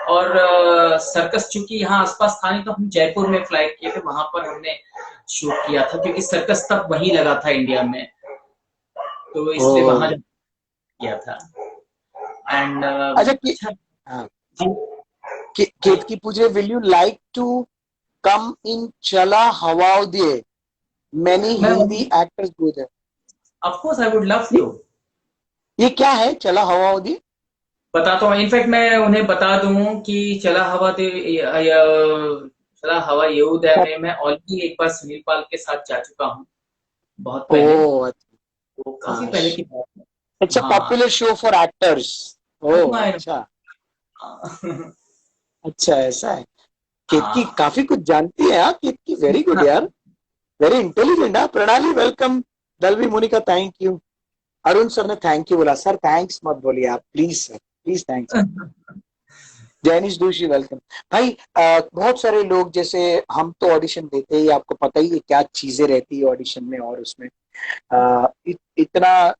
और सर्कस चूंकि यहाँ आसपास था नहीं तो हम जयपुर में फ्लाई किए थे, वहां पर हमने शूट किया था क्योंकि सर्कस तब वहीं लगा था इंडिया में, तो ओ इसलिए वहां किया था। एंड अच्छा कि अच्छा हाँ, जी जी। केतकी पूछे, will you like to come in चला हवाओ दिए, मैनी मैं Hindi actors go there. Of course I would love to. ये क्या है चला हवाओ दिए? बताता हूँ, इनफैक्ट मैं उन्हें बता दूं कि चला हवा दे चला हवा येऊ दे में मैं ऑलरेडी एक बार सुनील पाल के साथ जा चुका हूँ, बहुत ओ पहले, अच्छा। वो काफी हाँ, पहले की बात है। इट्स अ हाँ, popular show for actors. Oh I know, अच्छा। I know। अच्छा ऐसा है। केतकी हाँ काफी कुछ जानती है। हाँ केतकी, वेरी गुड यार, वेरी इंटेलिजेंट। हाँ Pranali welcome, Dalvi Monika thank you. Arun sir ने थैंक यू बोला। सर थैंक्स मत बोलिए आप please, sir please thanks. Jainish Joshi welcome. भाई बहुत सारे लोग, जैसे हम तो ऑडिशन देते ही, आपको पता ही है क्या चीजें रहती है ऑडिशन में, और उसमें इतना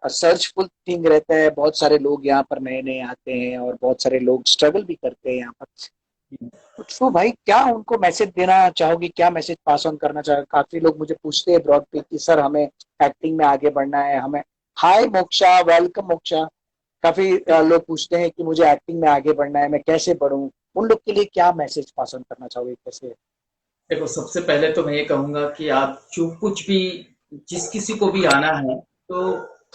सर्चफुल थिंग रहता है। बहुत सारे लोग यहाँ पर नए नए आते हैं और बहुत सारे लोग स्ट्रगल भी करते हैं यहाँ पर। तो भाई क्या उनको मैसेज देना चाहोगे, क्या मैसेज पास ऑन करना चाहोगे? काफी लोग मुझे पूछते हैं ब्रॉड पे कि सर हमें एक्टिंग में आगे बढ़ना है, हमें। हाय मोक्षा, वेलकम मोक्षा। काफी लोग पूछते हैं कि मुझे एक्टिंग में आगे बढ़ना है, मैं कैसे बढ़ूं? उन लोग के लिए क्या मैसेज पास ऑन करना चाहोगे, कैसे? देखो, सबसे पहले तो मैं ये कहूंगा कि आप जो कुछ भी, जिस किसी को भी आना है, तो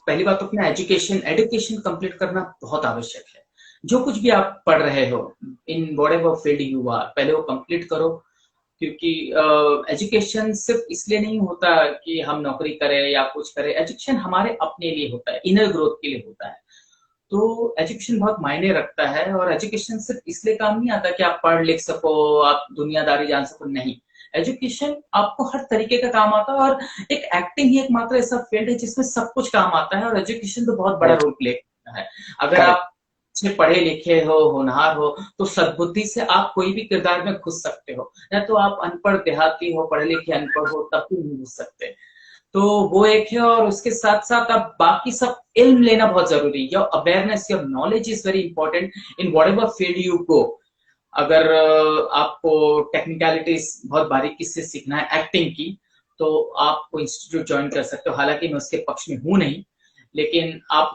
पहली बात तो अपना एजुकेशन एजुकेशन कंप्लीट करना बहुत आवश्यक है। जो कुछ भी आप पढ़ रहे हो, in whatever field you are, पहले वो कंप्लीट करो, क्योंकि एजुकेशन सिर्फ इसलिए नहीं होता कि हम नौकरी करें या कुछ करें, एजुकेशन हमारे अपने लिए होता है, इनर ग्रोथ के लिए होता है। तो एजुकेशन बहुत मायने रखता है, और एजुकेशन सिर्फ इसलिए काम नहीं आता कि आप पढ़ लिख सको, आप दुनियादारी जान सको, नहीं। एजुकेशन आपको हर तरीके का काम आता है, और एक एक्टिंग ही एकमात्र ऐसा फील्ड है जिसमें सब कुछ काम आता है, और एजुकेशन तो बहुत बड़ा करेक्ट, रोल प्ले करता है। अगर करेक्ट, आप अच्छे पढ़े लिखे हो, होनहार हो, तो सद्बुद्धि से आप कोई भी किरदार में घुस सकते हो, या तो आप अनपढ़ देहाती हो, पढ़े लिखे अनपढ़ हो, तब भी नहीं घुस सकते। तो वो एक है, और उसके साथ साथ अब बाकी सब इल्म लेना बहुत जरूरी है। Your awareness, your knowledge is very important in whatever field you go. अगर आपको टेक्निकलिटीज बहुत बारीकी से सीखना है एक्टिंग की, तो आप कोई इंस्टीट्यूट ज्वाइन कर सकते हो। हालांकि मैं उसके पक्ष में हूं नहीं, लेकिन आप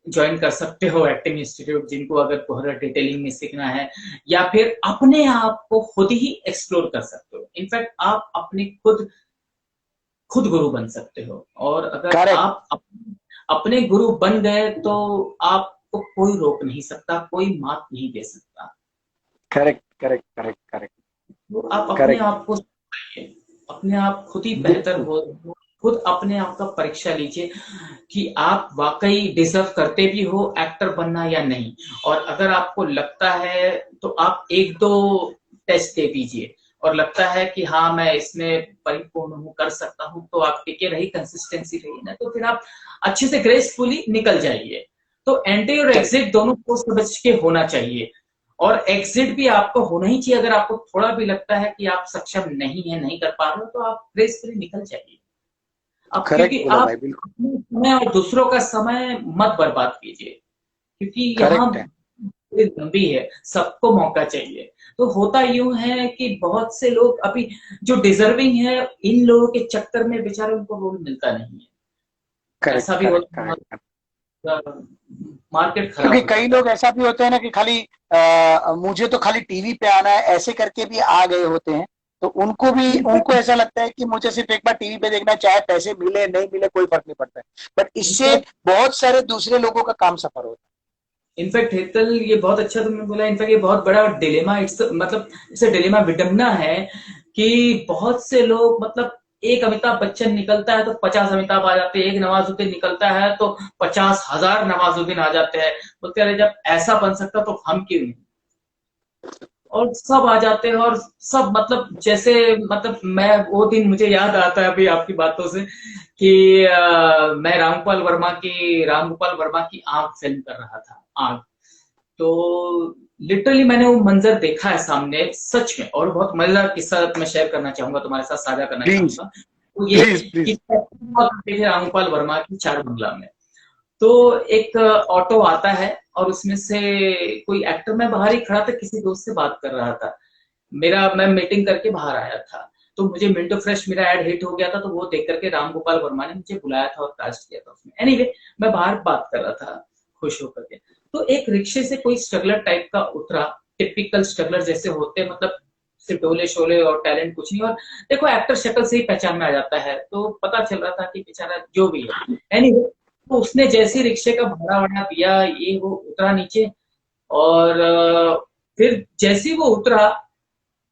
ज्वाइन कर सकते हो एक्टिंग इंस्टीट्यूट, जिनको अगर बहुत डिटेलिंग में सीखना है, या फिर अपने आप को खुद ही एक्सप्लोर कर सकते हो। इनफैक्ट आप अपने खुद गुरु बन सकते हो, और अगर करेक्ट, आप अपने गुरु बन गए तो आपको कोई रोक नहीं सकता, कोई मात नहीं दे सकता। करेक्ट, करेक्ट, करेक्ट, करेक्ट, तो आप अपने करेक्ट, आप को सिखाइए, अपने आप खुद ही बेहतर बिल्कुल। हो, खुद अपने आप का परीक्षा लीजिए कि आप वाकई डिजर्व करते भी हो एक्टर बनना या नहीं। और अगर आपको लगता है तो आप एक दो टेस्ट दे दीजिए, और लगता है कि हाँ मैं इसमें परिपूर्ण हूँ, कर सकता हूँ, तो आप टिके रही, कंसिस्टेंसी रही ना, तो फिर आप अच्छे से ग्रेसफुली निकल जाइए। तो एंट्री और करेक्ट, एग्जिट दोनों को समझ के होना चाहिए, और एग्जिट भी आपको होना ही चाहिए। अगर आपको थोड़ा भी लगता है कि आप सक्षम नहीं है, नहीं कर पा रहे हो, तो आप ग्रेसफुली निकल जाइए। अब करेक्ट क्योंकि बोला आप भाई, बिल्कुल अपने समय और दूसरों का समय मत बर्बाद कीजिए, क्योंकि यहाँ करेक्ट है। बड़ी लंबी है, सबको मौका चाहिए। तो होता यूं है कि बहुत से लोग अभी जो डिजर्विंग है, इन लोगों के चक्कर में बेचारे उनको रोल मिलता नहीं है। करेक्ट, ऐसा भी करेक्ट, होता है, करेक्ट। मार्केट क्योंकि खराब हो कई जाता है। लोग ऐसा भी होते हैं ना कि खाली मुझे तो खाली टीवी पे आना है ऐसे करके भी आ गए होते हैं। तो उनको भी, उनको ऐसा लगता है कि मुझे सिर्फ एक बार टीवी पे देखना है, चाहे पैसे मिले नहीं मिले कोई फर्क नहीं पड़ता है। बट इससे इनफैक्ट बहुत सारे दूसरे लोगों का काम सफर होता इनफैक्ट हेतल, ये बहुत अच्छा तुमने बोला। इनफैक्ट ये बहुत बड़ा डिलेमा, इट्स मतलब इसे डिलेमा विडम्बना है कि बहुत से लोग, मतलब एक अमिताभ बच्चन निकलता है तो 50 अमिताभ आ जाते हैं, एक नवाजुद्दीन निकलता है तो 50,000 नवाजुद्दीन आ जाते हैं। बोलते अरे जब ऐसा बन सकता तो हम क्यों नहीं। और सब आ जाते हैं, और सब मतलब जैसे, मतलब मैं वो दिन मुझे याद आता है अभी आपकी बातों से कि मैं रामगोपाल वर्मा की आग फिल्म कर रहा था, आग। तो लिटरली मैंने वो मंजर देखा है सामने सच में, और बहुत मजेदार किस्सा मैं शेयर करना चाहूंगा, तुम्हारे साथ साझा करना प्लीज चाहूंगा। तो ये प्लीज कि प्लीज। देखे रामपाल वर्मा की चार बंगला में, तो एक ऑटो आता है और उसमें से कोई एक्टर, मैं बाहर ही खड़ा था किसी दोस्त से बात कर रहा था, मैं मीटिंग करके बाहर आया था, तो मुझे मिंटो फ्रेश मेरा ऐड हिट हो गया था, तो वो देख करके राम गोपाल वर्मा ने मुझे बुलाया था और कास्ट किया था उसमें। एनीवे, मैं बाहर बात कर रहा था खुश होकर के, तो एक रिक्शे से कोई स्ट्रगलर टाइप का उतरा, टिपिकल स्ट्रगलर जैसे होते हैं, मतलब सिर्फ डोले शोले और टैलेंट कुछ नहीं, और देखो एक्टर शक्ल से ही पहचान में आ जाता है, तो पता चल रहा था कि बेचारा जो भी है। एनीवे, तो उसने जैसे रिक्शे का भाड़ा वाड़ा दिया, ये वो उतरा नीचे, और फिर जैसे ही वो उतरा,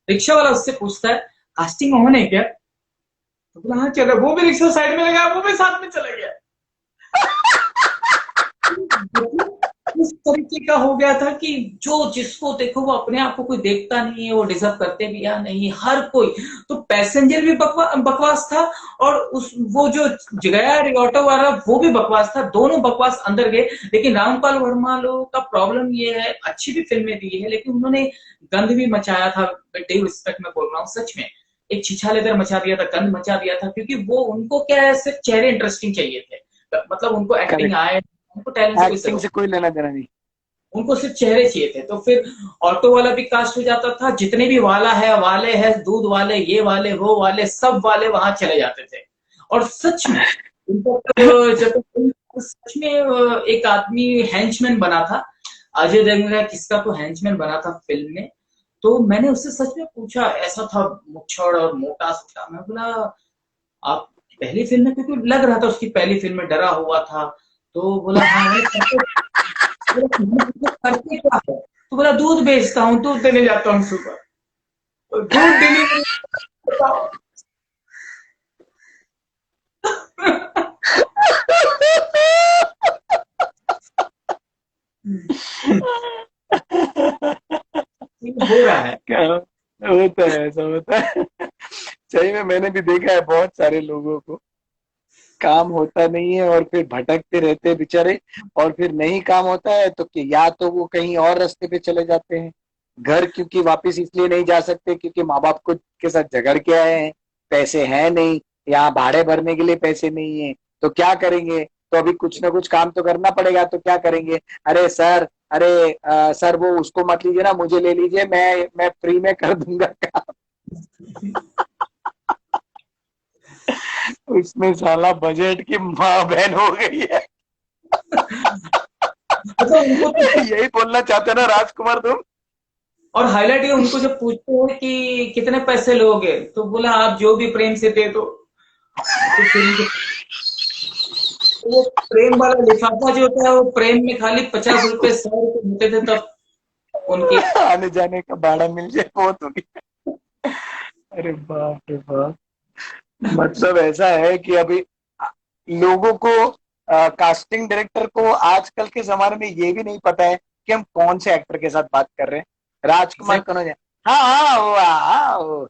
रिक्शा वाला उससे पूछता है कास्टिंग ऑन है क्या? तो बोला हाँ चलो, वो भी रिक्शा साइड में लगा, वो भी साथ में चला गया। इस तरीके का हो गया था कि जो जिसको देखो वो अपने आप को कोई देखता नहीं है, वो डिजर्व करते भी या नहीं, हर कोई। तो पैसेंजर भी बकवास था, और उस वो जो गया ऑटो वाला वो भी बकवास था, दोनों बकवास अंदर गए। लेकिन रामपाल वर्मा लोगों का प्रॉब्लम ये है, अच्छी भी फिल्में दी है लेकिन उन्होंने गंद भी मचाया था, ड्यू रिस्पेक्ट में बोल रहा हूँ सच में, एक छिछालेदर मचा दिया था, गंद मचा दिया था, क्योंकि वो उनको क्या है, सिर्फ चेहरे इंटरेस्टिंग चाहिए थे, मतलब उनको एक्टिंग करेक्ट। आए, उनको टैलेंट से कोई एक्टिंग सरों, से कोई लेना देना नहीं। उनको सिर्फ चेहरे चाहिए थे। तो फिर ऑटो वाला भी कास्ट हो जाता था, जितने भी वाला है, वाले हैं, दूध वाले, ये वाले, वो वाले, सब वाले वहां चले जाते थे। और सच में उनको जब सच में एक आदमी हैंचमैन बना था, अजय देवगन का किसका तो हैंचमैन बना था फिल्म में। तो मैंने उससे सच में पूछा, ऐसा था मुच्छड़ और मोटा सोटा, मैं बोला आप पहली फिल्म में, क्योंकि लग रहा था उसकी पहली फिल्म में डरा हुआ था, तो बोला हाँ। करते क्या है? तो बोला दूध बेचता हूँ, दूध देने जाता हूँ सुबह, तो दूध डिलीवरी। हो रहा है। क्या होता है, ऐसा होता है। सही में मैंने भी देखा है बहुत सारे लोगों को, काम होता नहीं है और फिर भटकते रहते हैं बेचारे। और फिर नहीं काम होता है तो कि या तो वो कहीं और रास्ते पे चले जाते हैं घर, क्योंकि वापस इसलिए नहीं जा सकते क्योंकि माँ बाप को के साथ झगड़ के आए हैं, पैसे हैं नहीं, यहाँ भाड़े भरने के लिए पैसे नहीं है, तो क्या करेंगे? तो अभी कुछ ना कुछ काम तो करना पड़ेगा, तो क्या करेंगे? अरे सर, अरे सर वो उसको मत लीजिए ना, मुझे ले लीजिए, मैं फ्री में कर दूंगा काम। उसमें साला बजट की माँ बहन हो गई है। अच्छा उनको तो, यही बोलना चाहते ना राजकुमार तुम? और हाईलाइट ये, उनको जब पूछते हैं कि कितने पैसे लोगे, तो बोला आप जो भी प्रेम से दे दो। तो फिर वो प्रेम वाला लिफाफा जो होता है, वो प्रेम में खाली 50 रुपए 100 रुपए होते थे तब उनके। आने जाने का भाड़ा मिल जाए बहुत हो गया। अरे बाप रे बाप। मतलब ऐसा है कि अभी लोगों को, कास्टिंग डायरेक्टर को आजकल के जमाने में ये भी नहीं पता है कि हम कौन से एक्टर के साथ बात कर रहे हैं। राजकुमार कनौजिया, हाँ हाँ वो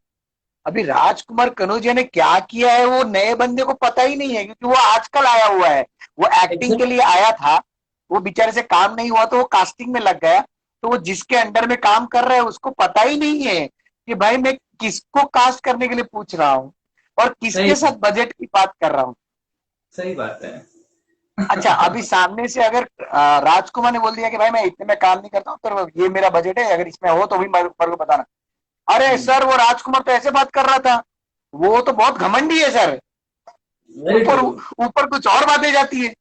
अभी राजकुमार कनौजिया ने क्या किया है वो नए बंदे को पता ही नहीं है, क्योंकि वो आजकल आया हुआ है। वो एक्टिंग के लिए आया था, वो बेचारे से काम नहीं हुआ तो वो कास्टिंग में लग गया। तो वो जिसके अंडर में काम कर रहा है उसको पता ही नहीं है कि भाई मैं किसको कास्ट करने के लिए पूछ रहा हूँ और सही किसके साथ बजट की बात कर रहा हूँ। सही बात है। अच्छा, अभी सामने से अगर राजकुमार ने बोल दिया कि भाई मैं इतने में काम नहीं करता हूँ, तो ये मेरा बजट है, अगर इसमें हो तो भी मेरे को बताना। अरे सर वो राजकुमार तो ऐसे बात कर रहा था, वो तो बहुत घमंडी है सर। वेरी ऊपर ट्रू। ऊपर कुछ और बातें जाती है।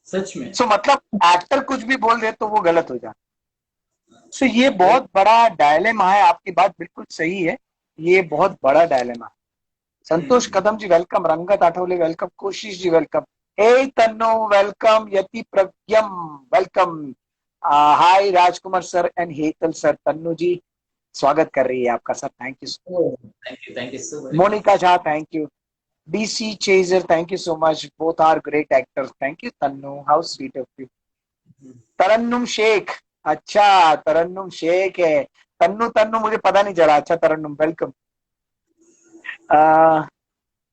सच में। सो मतलब एक्टर कुछ भी बोल दे तो वो गलत हो जाता। सो ये वेरी। बहुत बड़ा डायलेमा है, आपकी बात बिल्कुल सही है। ये बहुत बड़ा डायलेमा है। संतोष कदम जी वेलकम, रंगत आठवले वेलकम, कोशिश जी welcome, hey Tanno welcome, Yati Pragyam welcome, hi Rajkumar sir and Hetal sir, Tannu ji स्वागत कर रही है आपका sir, thank you. Thank you so very much. Monika Jha thank you, DC Chaser, thank you so much. Both are great actors. Thank you, Tannu. How sweet of you. तरन्नुम शेख, अच्छा तरन्नुम शेख है। तन्नु तन्नु मुझे पता नहीं चला। अच्छा Tarannum welcome.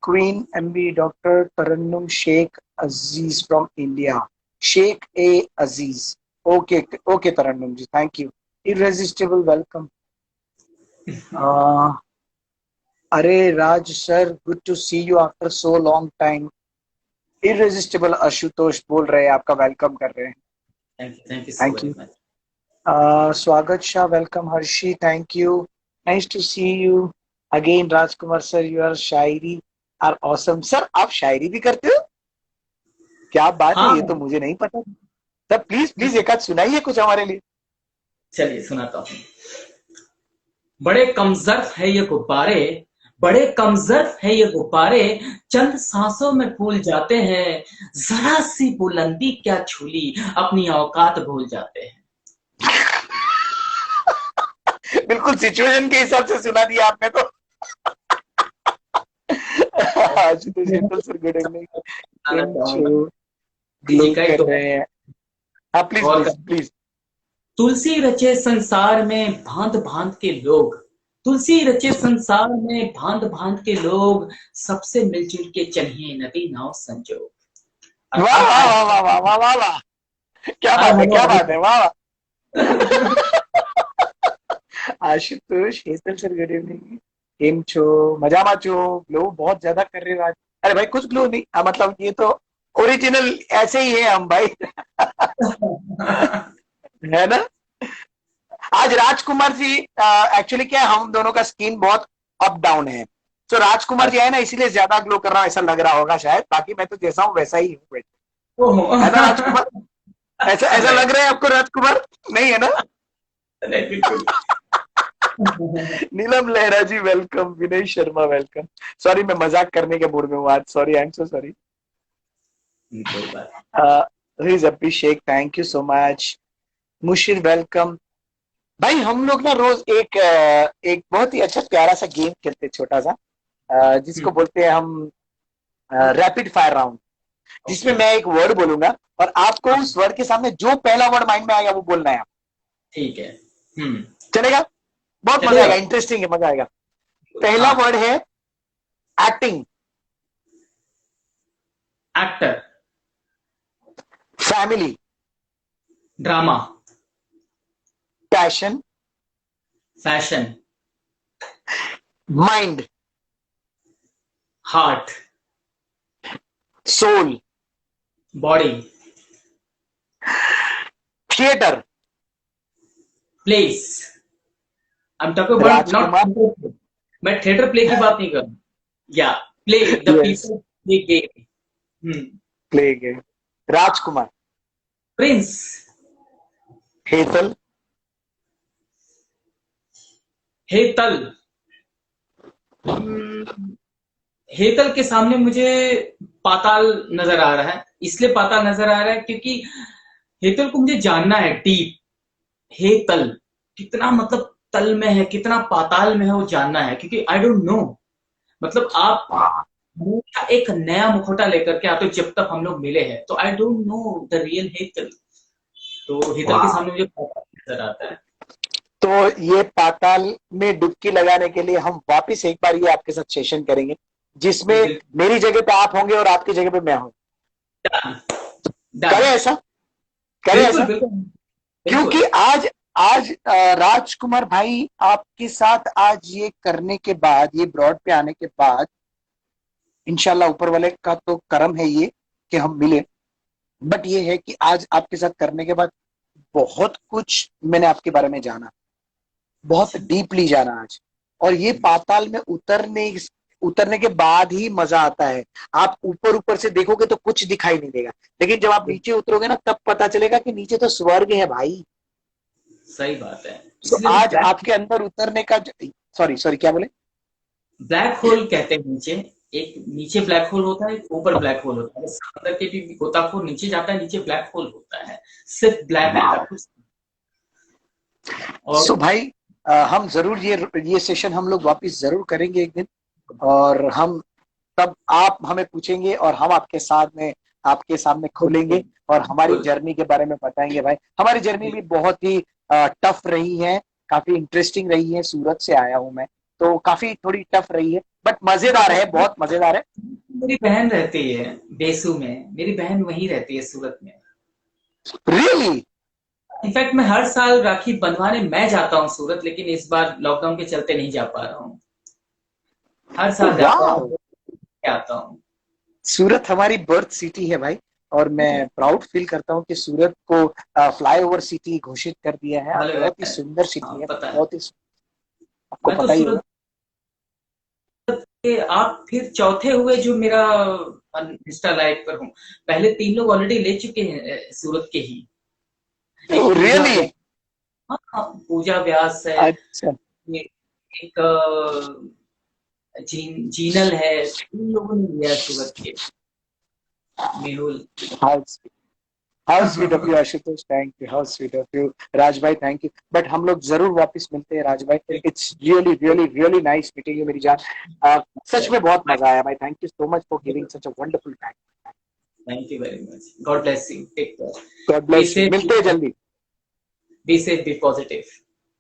Queen MB doctor Tarannum Shaikh Aziz from India, Shaikh A Aziz. Okay okay Tarannum ji, thank you. Irresistible welcome. अरे Raj sir, good to see you after so long time. Irresistible Ashutosh बोल रहे हैं, आपका वेलकम कर रहे हैं। Thank you so thank very you. Much. Swagat Shah welcome. Harshi thank you, nice to see you again. Rajkumar sir, your शायरी are awesome. Sir आप शायरी भी करते हो? क्या बात है, हाँ, ये तो मुझे नहीं पता। सर प्लीज प्लीज एक आध सुनाइए कुछ हमारे लिए। चलिए सुनाता हूँ। बड़े कमजर्फ है ये गुब्बारे, बड़े कमजर्फ है ये गुब्बारे, चंद सांसों में फूल जाते हैं, जरा सी बुलंदी क्या छूली, अपनी औकात भूल जाते हैं। बिल्कुल सिचुएशन के हिसाब से सुना दिया आपने तो। Ashutosh Hetal sir, good evening. बताना केम चाहूंगा, छो? जी ग्लो का एक कर तो रहे हैं। हाँ प्लीज गौर प्लीज कर। प्लीज। तुलसी रचे संसार में भांत भांत के लोग, तुलसी रचे संसार में भांत भांत के लोग, सबसे मिलजुल के चलिए नदी नाव संजोग। वाह अर्थात वाह हर वाह वाह वाह वाह वाह, क्या हर बात है, हमें क्या हरी बात है, वाह वाह। Ashutosh Hetal sir, good evening. केम छो? मजामा छो? ग्लो बहुत ज्यादा कर रहे हो आज। अरे भाई कुछ ग्लो नहीं, मतलब ये तो ओरिजिनल ऐसे ही है हम भाई। है ना? आज राजकुमार जी, एक्चुअली क्या है, हम दोनों का स्किन बहुत अप डाउन है। तो राजकुमार जी है ना, इसीलिए ज्यादा ग्लो कर रहा हूं, ऐसा लग रहा होगा शायद। बाकी मैं तो जैसा हूं वैसा ही हूँ। है ना राजकुमार? ऐसा ऐसा नहीं लग रहा है आपको राजकुमार? नहीं है ना? नहीं, बिल्कुल। Neelam Lahra ji welcome. Vinay Sharma welcome. Sorry, मैं मजाक करने के मूड में हूँ आज। Sorry, I am so sorry. कोई बात please Abhishek, thank you so much. Musheer welcome. भाई हम लोग ना रोज एक बहुत ही अच्छा प्यारा सा गेम खेलते हैं, छोटा सा, जिसको नहीं। बोलते हैं हम रैपिड फायर राउंड। जिसमें ओके। मैं एक वर्ड बोलूंगा और आपको उस वर्ड के सामने जो पहला वर्ड माइंड में आएगा वो बोलना है। ठीक है। हम्म। चलेगा? बहुत मजा चलेगा। आएगा, इंटरेस्टिंग है, मजा आएगा। पहला हाँ। वर्ड है acting. Actor. Family. Drama. Passion. Fashion. Mind. Heart. Soul. Body. Theatre. Place. I am talking about Rajkumar. Not, मैं थिएटर प्ले की बात नहीं कर रहा। या play the yes, people play game. Hmm. Play game. Rajkumar. Prince. Hetal. Hetal. Hetal के सामने मुझे पाताल नजर आ रहा है, इसलिए पाताल नजर आ रहा है क्योंकि हेतल को मुझे जानना है डीप। हेतल कितना मतलब तल में है, कितना पाताल में है, वो जानना है, क्योंकि आई डोंट नो। मतलब आप हमेशा एक नया मुखौटा लेकर के आते हो, जब तक हम लोग मिले हैं तो I don't know the real Hetal. तो हेतल के वाह, सामने मुझे पाताल नजर आता है। तो ये पाताल में डुबकी लगाने के लिए हम वापस एक बार ये आपके साथ सेशन करेंगे, जिसमें बिल्कुल। मेरी जगह पे आप होंगे और आपकी जगह पे मैं हूं। डन। करें ऐसा? करें बिल्कुल ऐसा? बिल्कुल क्योंकि बिल्कुल। आज आज राजकुमार भाई आपके साथ आज ये करने के बाद, ये ब्रॉड पे आने के बाद, इंशाल्लाह ऊपर वाले का तो करम है ये कि हम मिले। बट ये है कि आज आपके साथ करने के बाद बहुत कुछ मैंने आपके बारे में जाना, बहुत अच्छा। डीपली जाना आज। और ये पाताल में उतरने के बाद ही मजा आता है। आप ऊपर ऊपर से देखोगे तो कुछ दिखाई नहीं देगा, लेकिन जब आप नीचे उतरोगे ना तब पता चलेगा कि नीचे तो स्वर्ग है भाई। सही बात है। तो इसलिए तो आज ब्लैक आपके अंदर उतरने का, सॉरी सॉरी, क्या बोले? ब्लैक होल कहते हैं नीचे। एक नीचे ब्लैक होल होता है, एक ऊपर ब्लैक होल होता है, समंदर के भी गोताखोर नीचे जाता है, नीचे ब्लैक होल होता है, सिर्फ ब्लैक होता है कुछ। और सो भाई, हम जरूर ये सेशन हम लोग वापस जरूर करेंगे एक दिन। और हम तब आप हमें पूछेंगे और हम आपके साथ में, आपके सामने खोलेंगे और हमारी बिल्कुल जर्नी के बारे में बताएंगे। भाई हमारी जर्नी भी बहुत ही टफ रही है, काफी इंटरेस्टिंग रही है। सूरत से आया हूं मैं, तो काफी थोड़ी टफ रही है, बट मजेदार है, बहुत मजेदार है। मेरी बहन रहती है बेसू में, मेरी बहन वहीं रहती है सूरत में। रियली? इनफैक्ट मैं हर साल राखी बंधवाने मैं जाता हूँ सूरत, लेकिन इस बार लॉकडाउन के चलते नहीं जा पा रहा हूँ। हर साल जाता वाह, हूँ, आता हूँ। सूरत हमारी बर्थ सिटी है भाई, और मैं प्राउड फील करता हूँ कि सूरत को फ्लाईओवर सिटी घोषित कर दिया है। और मालूम बहुत ही है। सुंदर हाँ, सिटी है, पता है। बहुत ही, आपको मैं तो पता ही होगा। सूरत के, आप फिर चौथे हुए जो मेरा इंस्टा लाइव पर हूँ। पहले 3 लोग ऑलरेडी ले चुके हैं सूरत के ही। एक पूजा रियली? व्यास, हाँ, हाँ, पूजा व्यास है। अच्छा। एक जीनल है। 3 लोगों ने लिया है सूरत के। Mehul. How how sweet of you Ashutosh, thank you, how sweet of you Raj भाई, थैंक यू। बट हम लोग जरूर वापस मिलते हैं राज भाई। It's really really really nice meeting you मेरी जान। सच में बहुत मजा आया भाई, thank you so much for giving such a wonderful time. Thank you very much. God bless you. Take care. God be bless you, safe, मिलते हैं जल्दी। Be safe, be positive.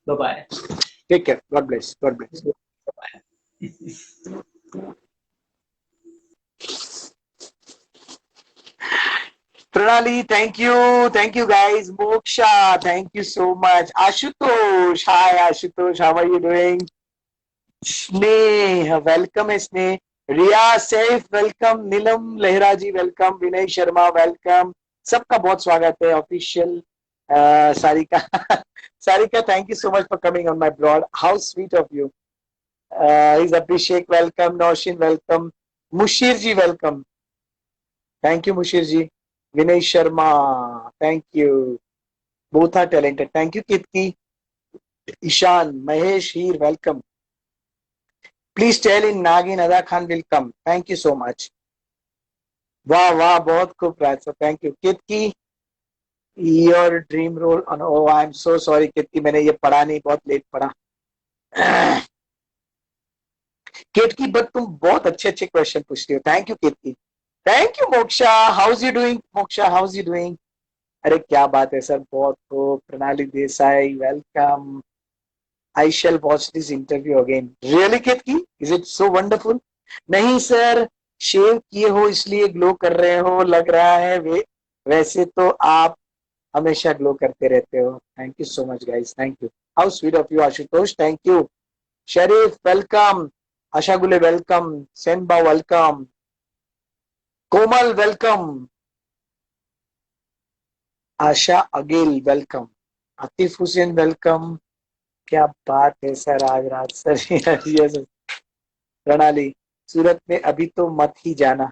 Bye bye. Take care, God bless, God bless. Pranali, thank you guys. Moksha, thank you so much. Ashutosh, hi Ashutosh, how are you doing? Sneh, welcome Sneh. Riya, safe, welcome. Nilam Lehra ji, welcome. Vinay Sharma, welcome. सबका बहुत स्वागत है official. Sarika Sarika, thank you so much for coming on my blog. How sweet of you. Is Abhishek, welcome. Noshin, welcome. Mushir ji, welcome. Thank you, Mushir ji. Vinay Sharma, thank you. Both are talented. Thank you, Kitki. Ishan, Mahesh here, welcome. Please tell in Nagin Ada Khan will come. Thank you so much. वाह वाह, बहुत खूब राज, so thank you. Kitki, your dream role on, oh I am so sorry Kitki, मैंने ये पढ़ा नहीं, बहुत late पढ़ा। केतकी, बट तुम बहुत अच्छे अच्छे क्वेश्चन पूछती हो, thank you Ketki. Thank you Moksha, how's you doing Moksha, how's you doing? अरे क्या बात है सर, बहुत हो। Pranali Desai, welcome. I shall watch this interview again. Really Ketki, is it so wonderful? नहीं सर, शेव किए हो इसलिए ग्लो कर रहे हो लग रहा है, वैसे तो आप हमेशा ग्लो करते रहते हो। Thank you so much guys, thank you. How sweet of you Ashutosh, thank you. Sharif, welcome. Asha Gule, welcome. Senba, welcome. Komal, welcome. Asha Agel, welcome. Atif Hussain, welcome. क्या बात है सर, आज रात सर यस। प्रणाली, सूरत में अभी तो मत ही जाना।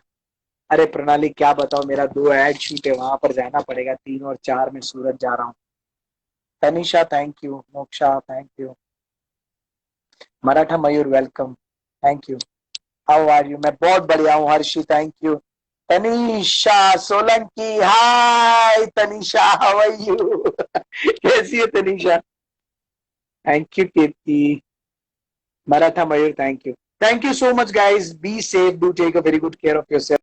अरे प्रणाली क्या बताओ, मेरा 2 एड शूट है, वहां पर जाना पड़ेगा। 3 और 4 में सूरत जा रहा हूँ। Tanisha, thank you. Moksha, thank you. Maratha Mayur, welcome, thank you. How are you? मैं बहुत बढ़िया हूँ Harshi, thank you. Tanisha Solanki, hi Tanisha, how are you? कैसी है Tanisha? Thank you Kirti. Maratha Mayur, thank you. Thank you so much, guys. Be safe. Do take a very good care of yourself.